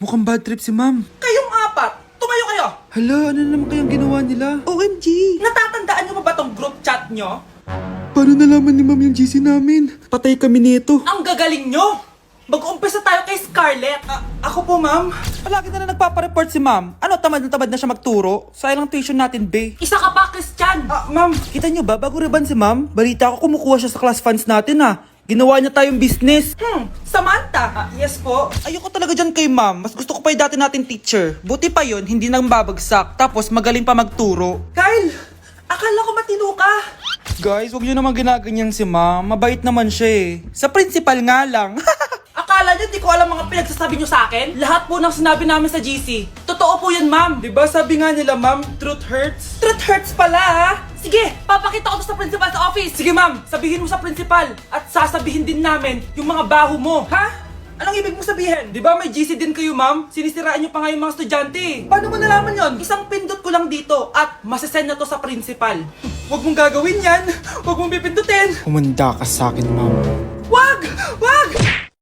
Mukhang bad trip si ma'am. Kayong apat, tumayo kayo! Hala, ano na naman kayang ginawa nila? OMG! Natatandaan nyo ba tong group chat nyo? Paano nalaman ni ma'am yung GC namin? Patay kami nito. Ang gagaling nyo! Mag-uumpisa tayo kay Scarlett. Ako po, ma'am. Palagi na nagpapareport si ma'am. Ano, tamad na siya magturo? Sayang tuition natin, be. Isa ka pa, Christian! Ma'am, kita niyo ba, bago reban si ma'am, balita ko kumukuha siya sa class funds natin, Ginawa niya tayong business. Samantha! Yes po. Ayoko talaga dyan kay ma'am. Mas gusto ko pa yung dati nating teacher. Buti pa yun, hindi nang babagsak. Tapos magaling pa magturo. Kyle! Akala ko matino ka! Guys, huwag niyo naman ginaganyan si ma'am. Mabait naman siya eh. Sa principal nga lang. Akala nyo di ko alam mga pinagsasabi nyo sa akin? Lahat po ng sinabi namin sa GC. Totoo po yan, ma'am. Diba sabi nga nila, ma'am, truth hurts? Truth hurts pala, ha? Sige, papakita ko to sa principal sa office. Sige ma'am, sabihin mo sa principal. At sasabihin din namin yung mga baho mo. Ha? Anong ibig mo sabihin? Di ba may GC din kayo, ma'am? Sinisiraan niyo pa nga yung mga estudyante. Paano mo nalaman yon? Isang pindot ko lang dito at masasend na to sa principal. Huwag mong gagawin yan. Huwag mong pipindutin. Humanda ka sa akin, ma'am.